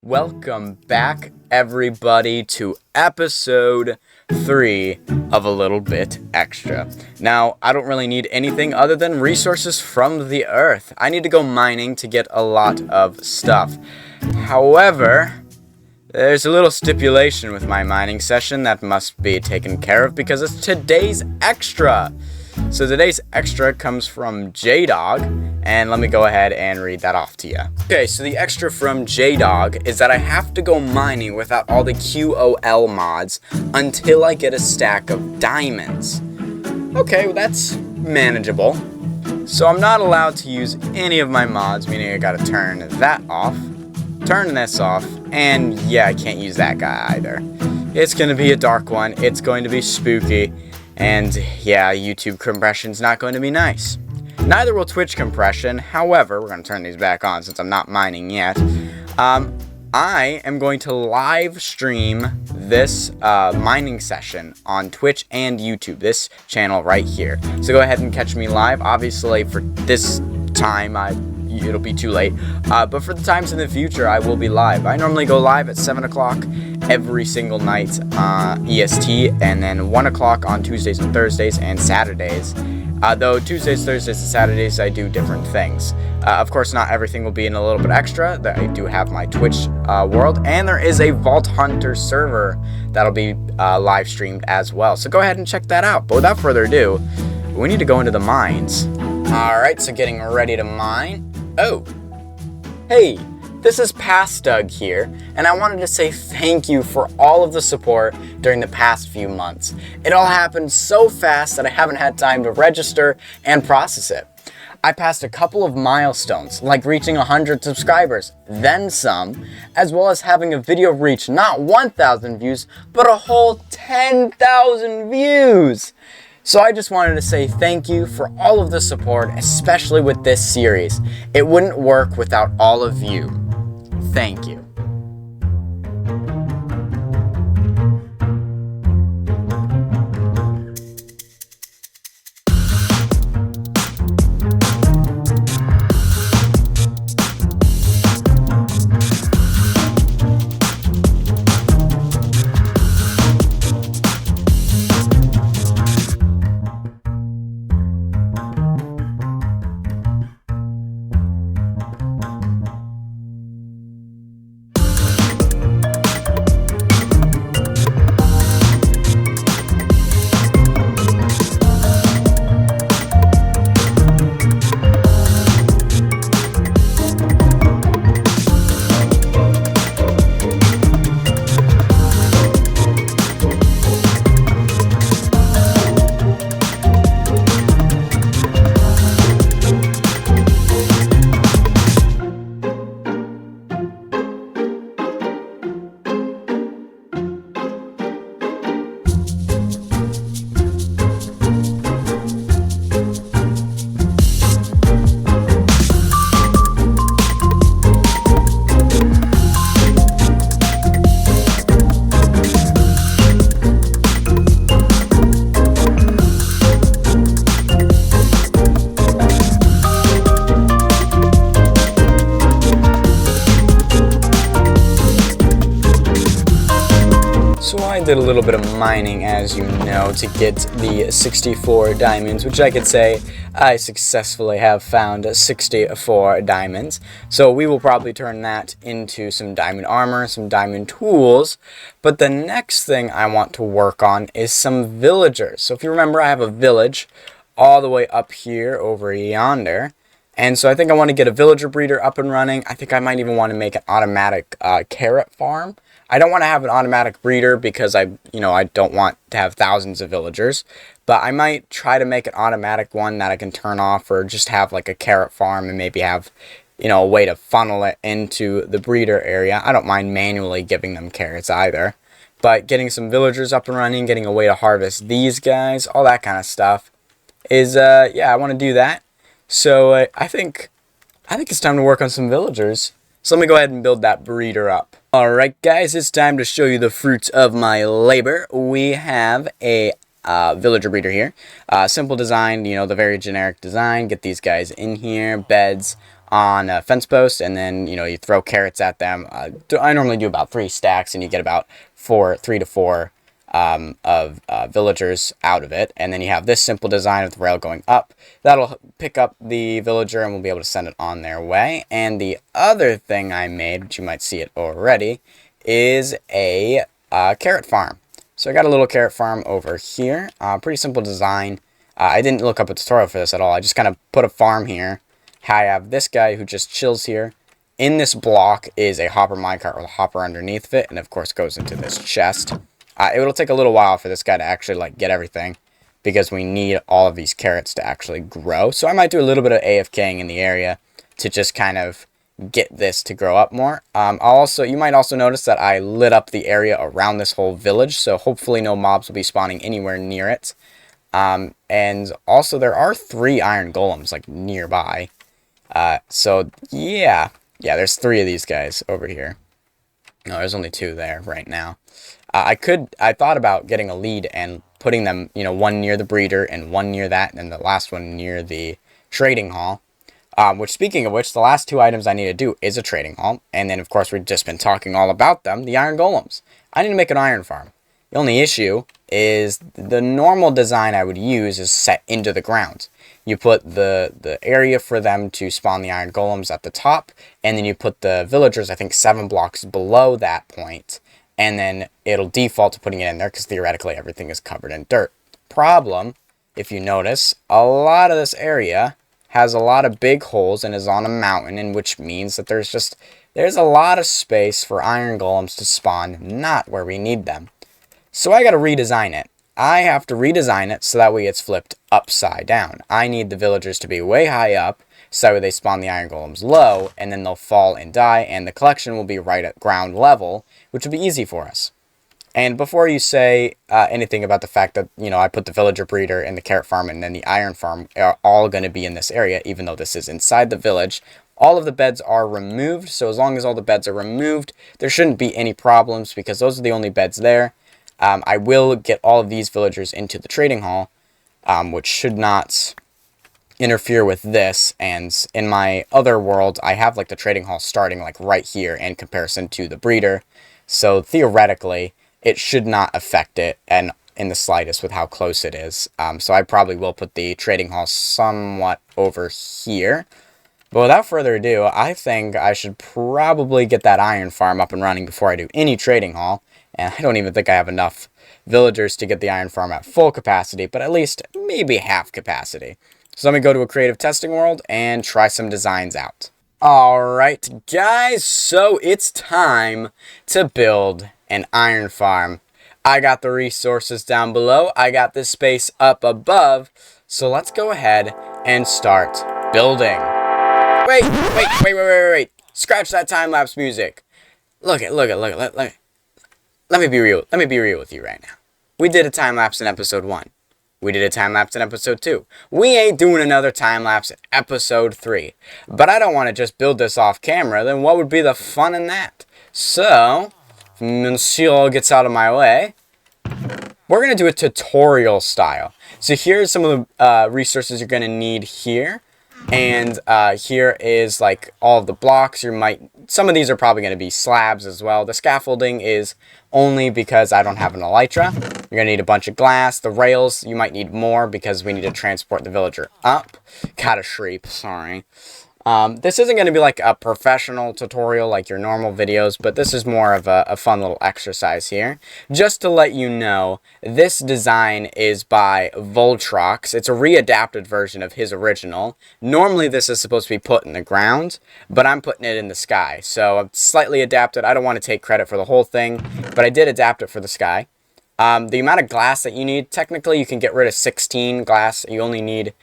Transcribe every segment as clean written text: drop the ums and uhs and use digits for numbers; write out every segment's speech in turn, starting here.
Welcome back, everybody, to episode 3 of A Little Bit Extra. Now, I don't really need anything other than resources from the earth. I need to go mining to get a lot of stuff. However, there's a little stipulation with my mining session that must be taken care of because it's today's extra. So today's extra comes from Duug, and let me go ahead and read that off to you. Okay, so the extra from Duug is that I have to go mining without all the QOL mods until I get a stack of diamonds. Okay, well that's manageable. So I'm not allowed to use any of my mods, meaning I gotta turn that off, turn this off, and yeah, I can't use that guy either. It's gonna be a dark one, it's going to be spooky. And yeah, YouTube compression's not going to be nice. Neither will Twitch compression. However, we're going to turn these back on since I'm not mining yet. I am going to live stream this mining session on Twitch and YouTube, this channel right here. So go ahead and catch me live. Obviously, for this time, it'll be too late. But for the times in the future, I will be live. I normally go live at 7 o'clock every single night EST, and then 1 o'clock on Tuesdays and Thursdays and Saturdays. Though Tuesdays, Thursdays, and Saturdays I do different things. Of course, not everything will be in a little bit extra. I do have my Twitch world, and there is a Vault Hunter server that'll be live streamed as well. So go ahead and check that out. But without further ado, we need to go into the mines. Alright, so getting ready to mine. Oh, hey, this is Past Duug here, and I wanted to say thank you for all of the support during the past few months. It all happened so fast that I haven't had time to register and process it. I passed a couple of milestones, like reaching 100 subscribers, then some, as well as having a video reach not 1,000 views, but a whole 10,000 views! So I just wanted to say thank you for all of the support, especially with this series. It wouldn't work without all of you. Thank you. So I did a little bit of mining, as you know, to get the 64 diamonds, which I could say I successfully have found 64 diamonds. So we will probably turn that into some diamond armor, some diamond tools. But the next thing I want to work on is some villagers. So if you remember, I have a village all the way up here over yonder. And so I think I want to get a villager breeder up and running. I think I might even want to make an automatic carrot farm. I don't want to have an automatic breeder because I don't want to have thousands of villagers. But I might try to make an automatic one that I can turn off, or just have like a carrot farm and maybe have, a way to funnel it into the breeder area. I don't mind manually giving them carrots either. But getting some villagers up and running, getting a way to harvest these guys, all that kind of stuff is, yeah, I want to do that. So I think it's time to work on some villagers. So let me go ahead and build that breeder up. Alright guys, it's time to show you the fruits of my labor. We have a villager breeder here. Simple design, the very generic design. Get these guys in here, beds. on a fence post, and then, you know, you throw carrots at them. I normally do about 3 stacks, and you get about 3 to 4 villagers out of it. And then you have this simple design of the rail going up. That'll pick up the villager, and we'll be able to send it on their way. And the other thing I made, which you might see it already, is a carrot farm. So I got a little carrot farm over here. Pretty simple design. I didn't look up a tutorial for this at all. I just kind of put a farm here. I have this guy who just chills here. In this block is a hopper minecart with a hopper underneath of it, and of course goes into this chest. It'll take a little while for this guy to actually like get everything, because we need all of these carrots to actually grow. So I might do a little bit of AFKing in the area to just kind of get this to grow up more. You might also notice that I lit up the area around this whole village, so hopefully no mobs will be spawning anywhere near it. And also there are 3 iron golems like nearby. So yeah, there's 3 of these guys over here. No, there's only 2 there right now. I thought about getting a lead and putting them, you know, one near the breeder and one near that, and the last one near the trading hall. Which, speaking of which, the last 2 items I need to do is a trading hall. And then, of course, we've just been talking all about them, the iron golems. I need to make an iron farm. The only issue is the normal design I would use is set into the ground. You put the area for them to spawn the iron golems at the top, and then you put the villagers, I think, 7 blocks below that point, and then it'll default to putting it in there because theoretically everything is covered in dirt. Problem, if you notice, a lot of this area has a lot of big holes and is on a mountain, and which means that there's a lot of space for iron golems to spawn, not where we need them. So I got to redesign it. I have to redesign it so that way it's flipped upside down. I need the villagers to be way high up, so that way they spawn the iron golems low, and then they'll fall and die, and the collection will be right at ground level, which will be easy for us. And before you say anything about the fact that, you know, I put the villager breeder and the carrot farm and then the iron farm are all going to be in this area, even though this is inside the village, all of the beds are removed. So as long as all the beds are removed, there shouldn't be any problems because those are the only beds there. I will get all of these villagers into the trading hall, which should not interfere with this. And in my other world, I have like the trading hall starting like right here in comparison to the breeder. So theoretically, it should not affect it and in the slightest with how close it is. So I probably will put the trading hall somewhat over here. But without further ado, I think I should probably get that iron farm up and running before I do any trading hall. And I don't even think I have enough villagers to get the iron farm at full capacity, but at least maybe half capacity. So let me go to a creative testing world and try some designs out. Alright guys, so it's time to build an iron farm. I got the resources down below, I got the space up above, so let's go ahead and start building. Wait. Scratch that time-lapse music. Look it. Let me be real with you right now. We did a time-lapse in episode 1. We did a time-lapse in episode 2. We ain't doing another time-lapse in episode 3. But I don't want to just build this off camera, then what would be the fun in that? So, if Monsieur gets out of my way, we're going to do a tutorial style. So here's some of the resources you're going to need here. And here is like all of the blocks. Some of these are probably going to be slabs as well. The scaffolding is only because I don't have an elytra. You're going to need a bunch of glass. The rails, you might need more because we need to transport the villager up. Got a shriek, sorry. This isn't going to be like a professional tutorial like your normal videos, but this is more of a fun little exercise here. Just to let you know, this design is by Voltrox. It's a readapted version of his original. Normally this is supposed to be put in the ground, but I'm putting it in the sky. So I've slightly adapted. I don't want to take credit for the whole thing, but I did adapt it for the sky. The amount of glass that you need, technically you can get rid of 16 glass. You only need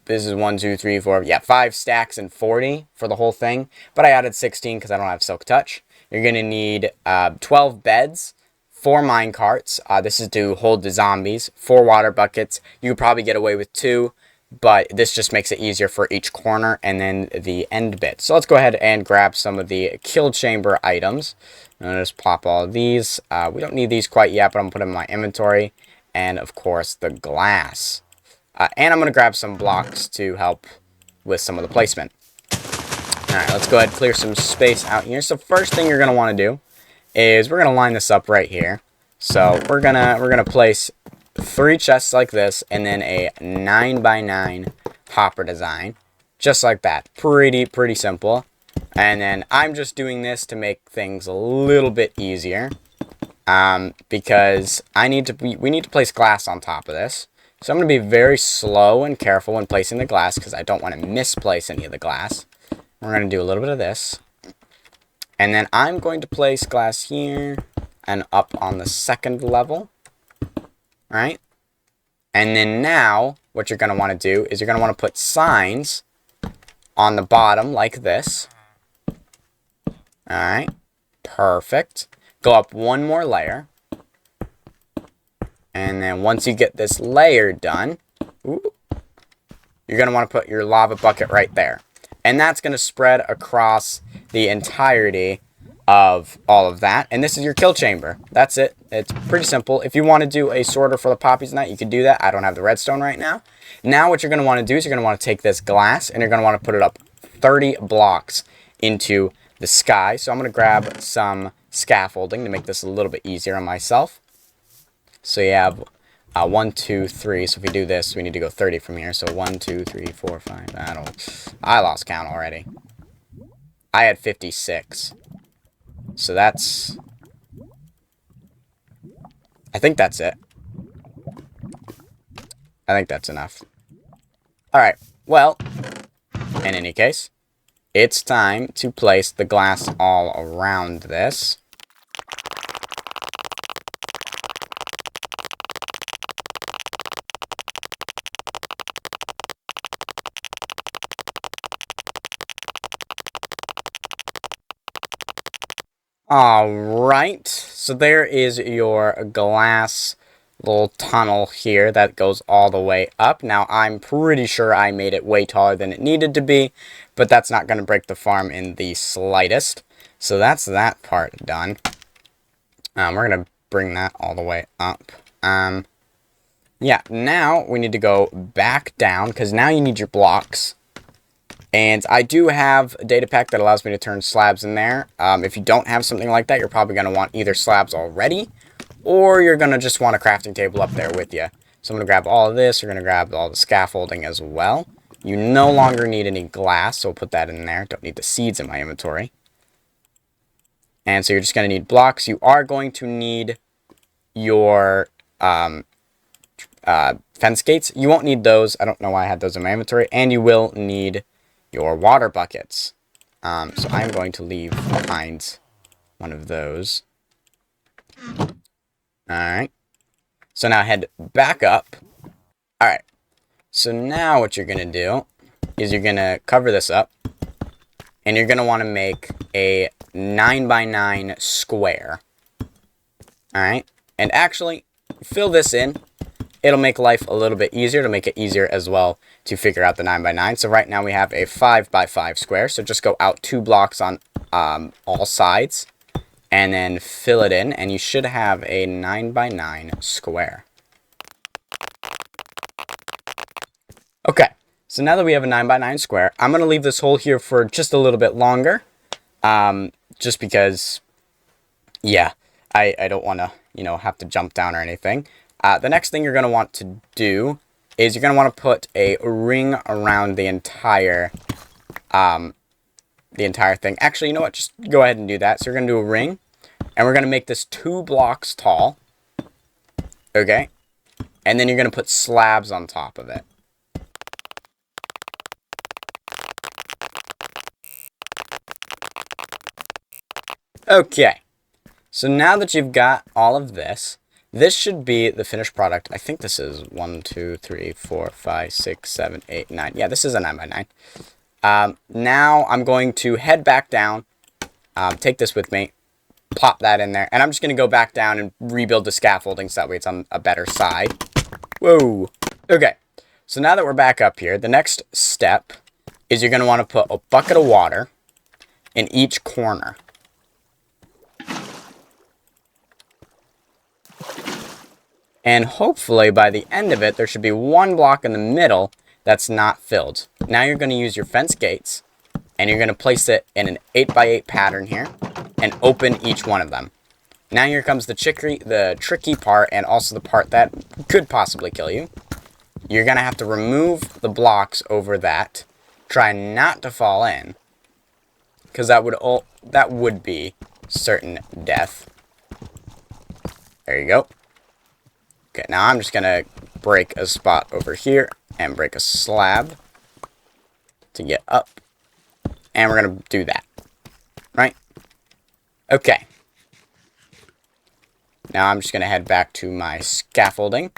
this is 1, 2, 3, 4, 5 stacks and 40 for the whole thing. But I added 16 because I don't have Silk Touch. You're going to need 12 beds, 4 mine carts. This is to hold the zombies. 4 water buckets. You could probably get away with 2, but this just makes it easier for each corner and then the end bit. So let's go ahead and grab some of the kill chamber items. I'm going to just plop all of these. We don't need these quite yet, but I'm going to put them in my inventory. And, of course, the glass. And I'm going to grab some blocks to help with some of the placement. Alright, let's go ahead and clear some space out here. So first thing you're going to want to do is we're going to line this up right here. So we're gonna place 3 chests like this, and then a 9x9 hopper design, just like that. Pretty simple. And then I'm just doing this to make things a little bit easier, because we need to place glass on top of this. So I'm gonna be very slow and careful when placing the glass because I don't want to misplace any of the glass. We're gonna do a little bit of this, and then I'm going to place glass here and up on the 2nd level. Alright? And then now, what you're going to want to do is you're going to want to put signs on the bottom like this. Alright? Perfect. Go up one more layer. And then once you get this layer done, you're going to want to put your lava bucket right there. And that's going to spread across the entirety of all of that. And this is your kill chamber. That's it. It's pretty simple. If you want to do a sorter for the poppies tonight, you can do that. I don't have the redstone right now. Now what you're going to want to do is you're going to want to take this glass and you're going to want to put it up 30 blocks into the sky. So I'm going to grab some scaffolding to make this a little bit easier on myself. So you have 1, 2, 3. So if we do this, we need to go 30 from here. So 1, 2, 3, 4, 5. I lost count already. I had 56. So that's... I think that's it. I think that's enough. Alright, well, in any case, it's time to place the glass all around this. Alright, so there is your glass little tunnel here that goes all the way up. Now, I'm pretty sure I made it way taller than it needed to be, but that's not going to break the farm in the slightest. So that's that part done. We're going to bring that all the way up. Yeah, now we need to go back down, because now you need your blocks. And I do have a data pack that allows me to turn slabs in there. If you don't have something like that, you're probably going to want either slabs already, or you're going to just want a crafting table up there with you. So I'm going to grab all of this. You're going to grab all the scaffolding as well. You no longer need any glass, so we'll put that in there. Don't need the seeds in my inventory. And so you're just going to need blocks. You are going to need your fence gates. You won't need those. I don't know why I had those in my inventory. And you will need your water buckets. So I'm going to leave behind one of those. Alright. So now head back up. Alright. So now what you're going to do is you're going to cover this up. And you're going to want to make a 9x9 square. Alright. And actually, fill this in. It'll make life a little bit easier. It'll make it easier as well to figure out the 9x9. So right now we have a 5x5 square. So just go out 2 blocks on all sides. And then fill it in. And you should have a 9x9 square. Okay. So now that we have a 9x9 square, I'm going to leave this hole here for just a little bit longer. Just because, yeah, I don't want to, have to jump down or anything. The next thing you're going to want to do is you're going to want to put a ring around the entire thing. Actually, you know what? Just go ahead and do that. So you're going to do a ring, and we're going to make this 2 blocks tall. Okay? And then you're going to put slabs on top of it. Okay. So now that you've got all of this, this should be the finished product. I think this is 1, 2, 3, 4, 5, 6, 7, 8, 9. Yeah, this is a 9x9. Now I'm going to head back down, take this with me, plop that in there, and I'm just going to go back down and rebuild the scaffolding so that way it's on a better side. Whoa. Okay, so now that we're back up here, the next step is you're going to want to put a bucket of water in each corner. And hopefully by the end of it, there should be 1 block in the middle that's not filled. Now you're going to use your fence gates. and you're going to place it in an 8x8 pattern here and open each one of them. Now here comes the tricky part, and also the part that could possibly kill you. You're going to have to remove the blocks over that. Try not to fall in, because that would be certain death. There you go. Okay, now I'm just going to break a spot over here and break a slab to get up. And we're going to do that. Right? Okay. Now I'm just going to head back to my scaffolding.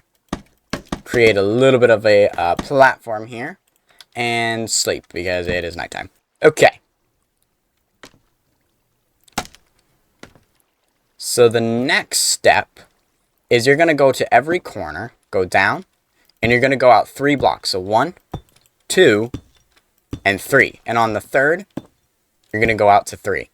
Create a little bit of a platform here. And sleep, because it is nighttime. Okay. So the next step is you're going to go to every corner, go down, and you're going to go out 3 blocks. So 1, 2, and 3. And on the third, you're going to go out to 3.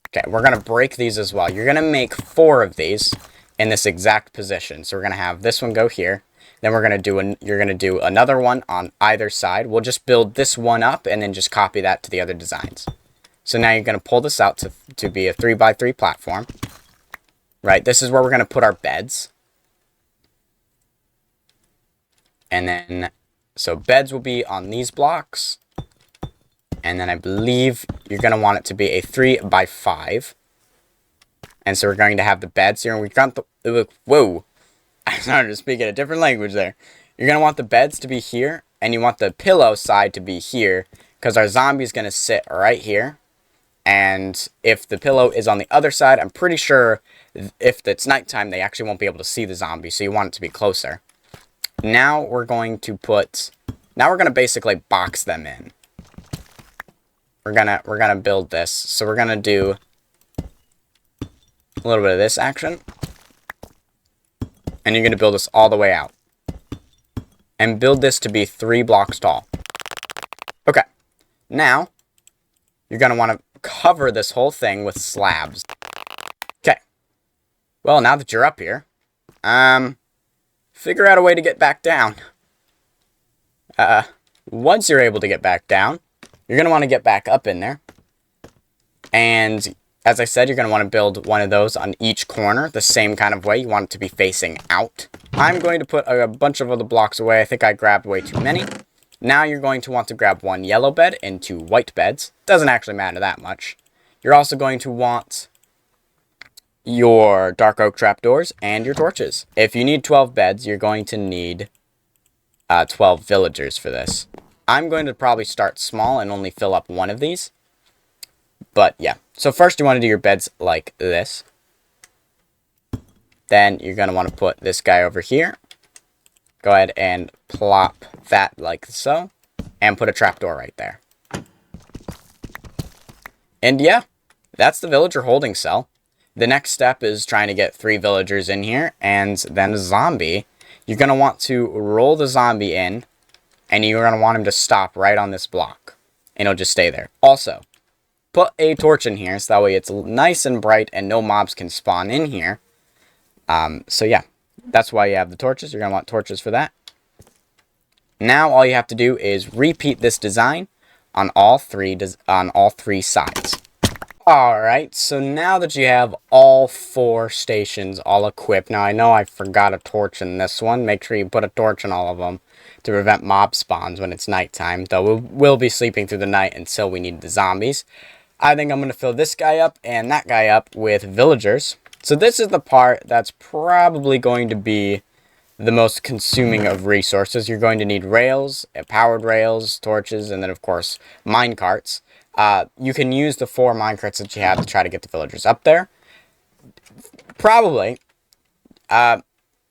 Okay, we're going to break these as well. You're going to make 4 of these in this exact position. So we're going to have this one go here. Then we're going to do you're going to do another one on either side. We'll just build this one up and then just copy that to the other designs. So now you're going to pull this out to be a 3x3 platform. Right, this is where we're going to put our beds. And then, so beds will be on these blocks. And then I believe you're going to want it to be a 3x5. And so we're going to have the beds here. And we've got the, whoa. I started to speak in a different language there. You're going to want the beds to be here. And you want the pillow side to be here. Because our zombie is going to sit right here. And if the pillow is on the other side, I'm pretty sure if it's nighttime, they actually won't be able to see the zombie. So you want it to be closer. Now we're going to basically box them in. We're gonna build this. So we're gonna do a little bit of this action. And you're gonna build this all the way out. And build this to be 3 blocks tall. Okay. Now, you're gonna want to cover this whole thing with slabs. Okay. Well, now that you're up here, figure out a way to get back down. Once you're able to get back down, you're going to want to get back up in there. And as I said, you're going to want to build one of those on each corner, the same kind of way. You want it to be facing out. I'm going to put a bunch of other blocks away. I think I grabbed way too many. Now you're going to want to grab 1 yellow bed and 2 white beds. Doesn't actually matter that much. You're also going to want your dark oak trapdoors and your torches. If you need 12 beds, you're going to need 12 villagers for this. I'm going to probably start small and only fill up 1 of these. But yeah, so first you want to do your beds like this. Then you're going to want to put this guy over here. Go ahead and plop that like so. And put a trapdoor right there. And yeah, that's the villager holding cell. The next step is trying to get 3 villagers in here. And then a zombie. You're going to want to roll the zombie in. And you're going to want him to stop right on this block. And he'll just stay there. Also, put a torch in here. So that way it's nice and bright and no mobs can spawn in here. So yeah, that's why you have the torches. You're going to want torches for that. Now all you have to do is repeat this design on all three sides. Alright, so now that you have all 4 stations all equipped, now I know I forgot a torch in this one. Make sure you put a torch in all of them to prevent mob spawns when it's nighttime. Though we'll be sleeping through the night until we need the zombies. I think I'm going to fill this guy up and that guy up with villagers. So this is the part that's probably going to be the most consuming of resources. You're going to need rails, powered rails, torches, and then of course mine carts. You can use the 4 mine carts that you have to try to get the villagers up there. Probably. What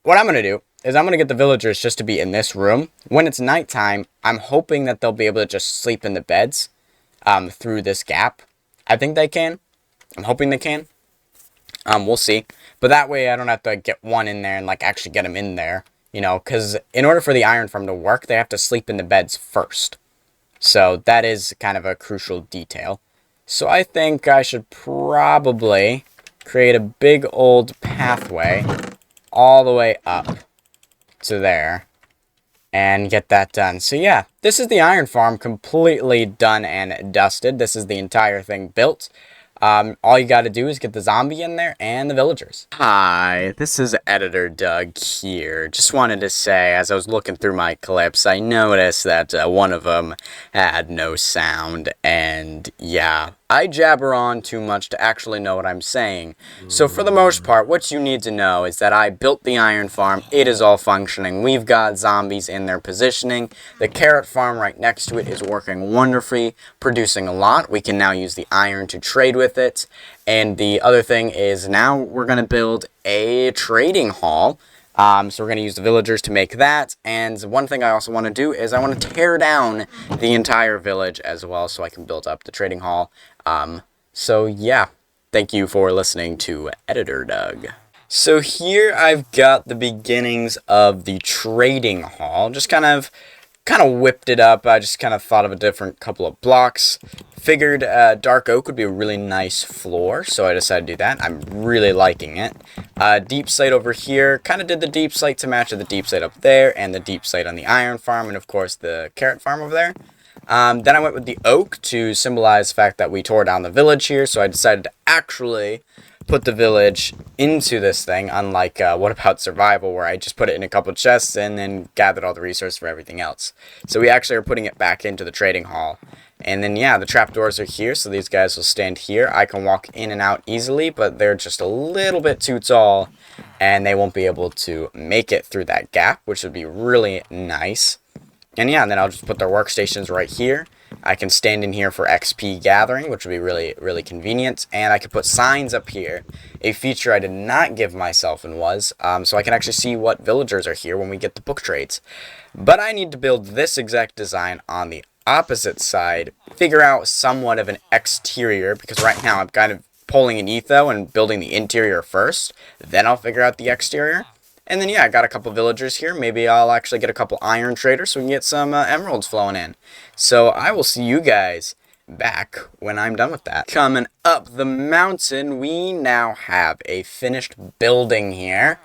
I'm going to do is I'm going to get the villagers just to be in this room. When it's nighttime, I'm hoping that they'll be able to just sleep in the beds through this gap. I think they can. I'm hoping they can. We'll see. But that way I don't have to get one in there and like actually get them in there. You know, because in order for the iron farm to work, they have to sleep in the beds first. So that is kind of a crucial detail. So I think I should probably create a big old pathway all the way up to there. and get that done. So yeah, this is the iron farm completely done and dusted. This is the entire thing built. All you got to do is get the zombie in there and the villagers. Hi, this is Editor Doug here. Just wanted to say, as I was looking through my clips, I noticed that one of them had no sound, and yeah, I jabber on too much to actually know what I'm saying. So for the most part, what you need to know is that I built the iron farm. It is all functioning. We've got zombies in their positioning. The carrot farm right next to it is working wonderfully, producing a lot. We can now use the iron to trade with it. And the other thing is now we're going to build a trading hall. So we're going to use the villagers to make that. And one thing I also want to do is I want to tear down the entire village as well so I can build up the trading hall. So yeah, thank you for listening to Editor Doug. So here I've got the beginnings of the trading hall. Just kind of whipped it up. I just kind of thought of a different couple of blocks. Figured dark oak would be a really nice floor, so I decided to do that. I'm really liking it. Deep slate over here. Kind of did the deep slate to match the deep slate up there, and the deep slate on the iron farm, and of course the carrot farm over there. Then I went with the oak to symbolize the fact that we tore down the village here, so I decided to actually put the village into this thing, unlike What About Survival, where I just put it in a couple chests and then gathered all the resources for everything else. So we actually are putting it back into the trading hall. And then, yeah, the trapdoors are here, so these guys will stand here. I can walk in and out easily, but they're just a little bit too tall, and they won't be able to make it through that gap, which would be really nice. And yeah, and then I'll just put their workstations right here. I can stand in here for XP gathering, which would be really, really convenient. And I could put signs up here, a feature I did not give myself and was, so I can actually see what villagers are here when we get the book trades. But I need to build this exact design on the opposite side, figure out somewhat of an exterior, because right now I'm kind of pulling an etho and building the interior first. Then I'll figure out the exterior. And then, yeah, I got a couple villagers here. Maybe I'll actually get a couple iron traders so we can get some emeralds flowing in. So I will see you guys back when I'm done with that. Coming up the mountain, we now have a finished building here.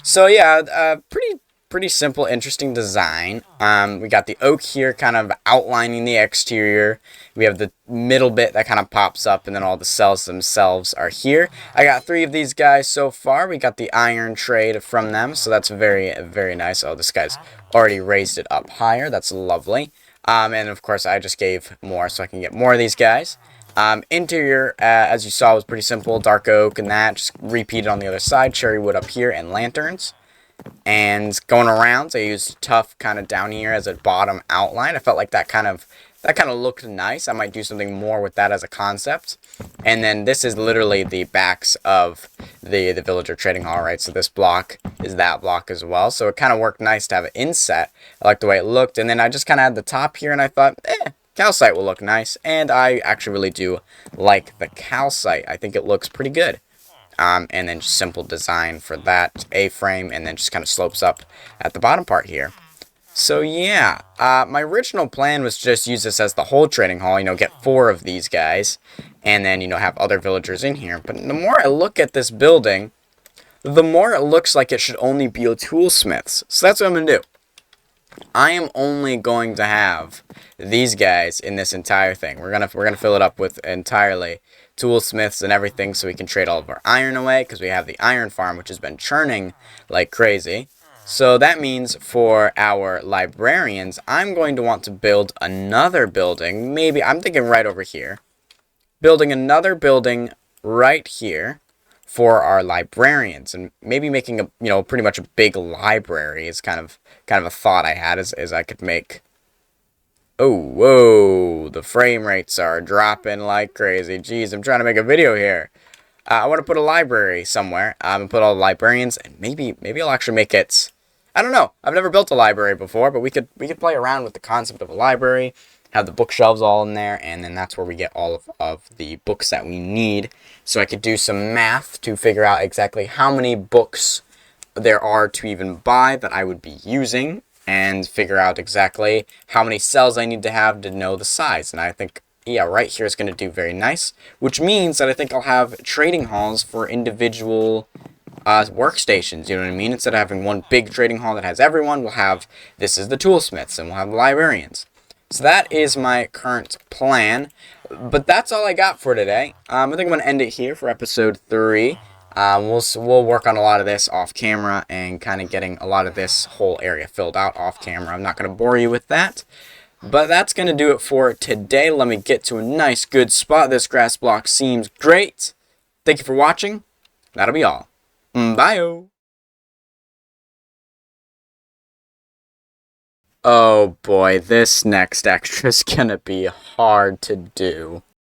So, yeah, pretty simple, interesting design. We got the oak here kind of outlining the exterior. We have the middle bit that kind of pops up, and then all the cells themselves are here. I got 3 of these guys so far. We got the iron trade from them, so that's very, very nice. Oh, this guy's already raised it up higher. That's lovely. And of course, I just gave more so I can get more of these guys. Interior, as you saw, was pretty simple. Dark oak and that. Just repeated on the other side. Cherry wood up here and lanterns. And going around, I used tough kind of down here as a bottom outline. I felt like that kind of looked nice. I might do something more with that as a concept. And then this is literally the backs of the villager trading hall, right? So this block is that block as well. So it kind of worked nice to have it inset. I like the way it looked. And then I just kind of had the top here, and I thought, calcite will look nice. And I actually really do like the calcite. I think it looks pretty good. And then just simple design for that A-frame, and then just kind of slopes up at the bottom part here. So yeah, my original plan was just use this as the whole trading hall, get 4 of these guys, and then, have other villagers in here. But the more I look at this building, the more it looks like it should only be a toolsmiths. So that's what I'm going to do. I am only going to have these guys in this entire thing. We're gonna fill it up with entirely toolsmiths and everything, so we can trade all of our iron away, because we have the iron farm, which has been churning like crazy. So that means for our librarians, I'm going to want to build another building. Maybe, I'm thinking right over here. Building another building right here for our librarians, and maybe making a, pretty much a big library is kind of a thought I had, as I could make. Oh, whoa, the frame rates are dropping like crazy. Jeez, I'm trying to make a video here. I want to put a library somewhere, and put all the librarians, and maybe I'll actually make it, I don't know. I've never built a library before, but we could play around with the concept of a library, have the bookshelves all in there, and then that's where we get all of the books that we need. So I could do some math to figure out exactly how many books there are to even buy that I would be using, and figure out exactly how many cells I need to have to know the size. And I think, yeah, right here is going to do very nice, which means that I think I'll have trading halls for individual workstations, you know what I mean? Instead of having one big trading hall that has everyone, we'll have, this is the toolsmiths, and we'll have the librarians. So that is my current plan, but that's all I got for today. I think I'm going to end it here for episode 3. We'll work on a lot of this off camera and kind of getting a lot of this whole area filled out off camera. I'm not going to bore you with that. But that's going to do it for today. Let me get to a nice good spot. This grass block seems great. Thank you for watching. That'll be all. Bye. Oh boy, this next extra is going to be hard to do.